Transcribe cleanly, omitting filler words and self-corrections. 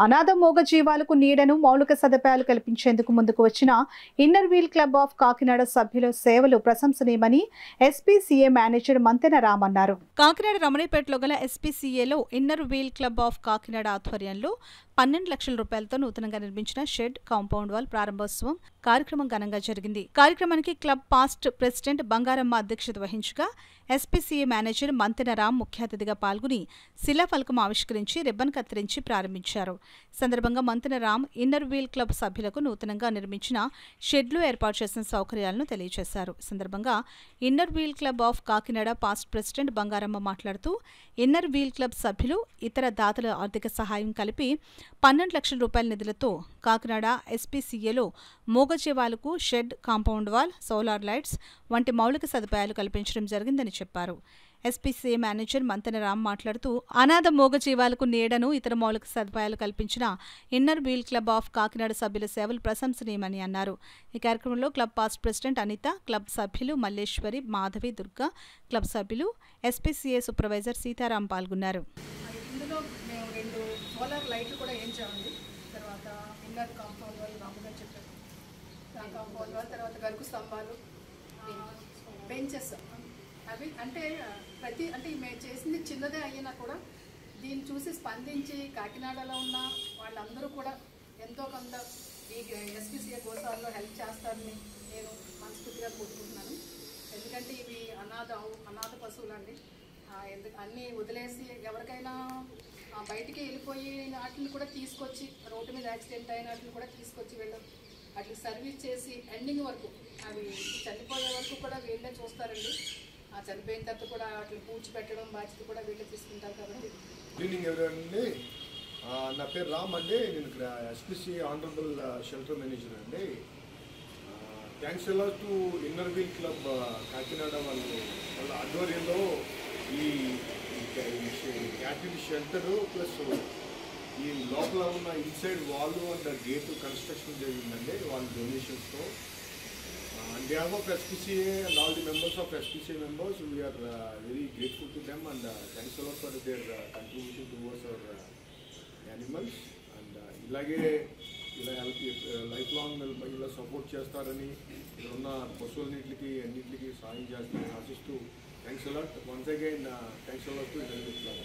అనాథ మూగ జీవాలకు నీడను మౌలిక సదుపాయాలు కల్పించేందుకు ముందుకు వచ్చిన Inner wheel club of Kakinada సభ్యుల సేవలు ప్రశంసనీయమని ఎస్పీసీఏ మేనేజర్ మంతెన రామ్ అన్నారు. కాకినాడ రమణీపేటలో గల ఎస్పీసీఏలో Inner wheel club of Kakinada ఆధ్వర్యంలో 12 లక్షల రూపాయలతో నూతనంగా నిర్మించిన షెడ్, కాంపౌండ్ వాల్ ప్రారంభోత్సవం కార్యక్రమం ఘనంగా జరిగింది. కార్యక్రమానికి క్లబ్ పాస్ట్ ప్రెసిడెంట్ బంగారమ్మ అధ్యక్షత వహించగా ఎస్పీసీఏ మేనేజర్ మంతెన రామ్ ముఖ్య అతిథిగా పాల్గొని శిలాఫలకం ఆవిష్కరించి రిబ్బన్ కత్తిరించి ప్రారంభించారు. సందర్భంగా Manthena Ram inner wheel club సభ్యులకు నూతనంగా నిర్మించిన షెడ్లు ఏర్పాటు చేసిన సౌకర్యాలను తెలియజేశారు. సందర్భంగా inner wheel club of Kakinada past president Bangaramma మాట్లాడుతూ ఇన్నర్ వీల్ క్లబ్ సభ్యులు ఇతర దాతల ఆర్థిక సహాయం కలిపి 12 లక్షల రూపాయల నిధులతో కాకినాడ ఎస్పీసీఏలో మూగజీవాలకు shed, compound wall, solar lights వంటి మౌలిక సదుపాయాలు కల్పించడం జరిగిందని చెప్పారు. ఎస్పీసీఏ మేనేజర్ మంతెన రామ్ మాట్లాడుతూ అనాథ మూగజీవాలకు నీడను, ఇతర మౌలిక సదుపాయాలు కల్పించిన inner wheel club of Kakinada సభ్యుల సేవలు ప్రశంసనీయమని అన్నారు. ఈ కార్యక్రమంలో club past president Anitha, club సభ్యులు మల్లేశ్వరి, మాధవి, దుర్గా, క్లబ్ సభ్యులు, ఎస్పీసీఏ సూపర్వైజర్ సీతారాం పాల్గొన్నారు. ఇందులో మేము 2 సోలార్ లైట్లు కూడా వేయించామండి. తర్వాత ఇన్నర్ కాంపౌండ్ వాల్ మామూలుగా చెప్పారు, కాంపౌండ్ వాల్, తర్వాత గరుకు స్తంభాలు, బెంచెస్ అవి అంటే మేము చేసింది చిన్నదే అయినా కూడా దీన్ని చూసి స్పందించి కాకినాడలో ఉన్న వాళ్ళందరూ కూడా ఎంతో కొంత ఈ ఎస్పీసీఏ గోసాల్లో హెల్ప్ చేస్తారని నేను మనస్ఫూర్తిగా కోరుకుంటున్నాను. ఎందుకంటే ఇవి అనాథ పశువులండి. అన్నీ వదిలేసి ఎవరికైనా బయటికి వెళ్ళిపోయి వాటిని కూడా తీసుకొచ్చి రోడ్డు మీద యాక్సిడెంట్ అయిన వాటిని కూడా తీసుకొచ్చి వాటికి సర్వీస్ చేసి ఎండింగ్ వరకు అవి చనిపోయే వరకు కూడా వీళ్ళే చూస్తారండి. చనిపోయిన తర్వాత కూడా వాటిని పూడ్చిపెట్టడం బాధ్యత కూడా వీళ్ళే తీసుకుంటారు. కాబట్టి గుడ్ ఈవినింగ్ ఎవరీవన్ అండి. నా పేరు రామ్ అండి. నేను ఇక్కడ ఎస్పీసీ ఆనరబుల్ షెల్టర్ మేనేజర్ అండి. Thanks a lot to inner wheel club Kakinada వాళ్ళ ఆధ్వర్యంలో ఈ క్యాటిల్ షెల్టరు ప్లస్ ఈ లోపల ఉన్న inside wall and gate construction జరిగిందండి వాళ్ళ డొనేషన్స్తో. On behalf of SPCA and all the members of SPCA members, we are very grateful to them and thanks a lot for their contribution towards our animals. And ఇలాగే life long ఇలా support చేస్తారని, ఇక్కడ ఉన్న పశువులన్నింటికి అన్నింటికి సాయం చేస్తారని ఆశిస్తూ thanks a lot. Once again, thanks a lot to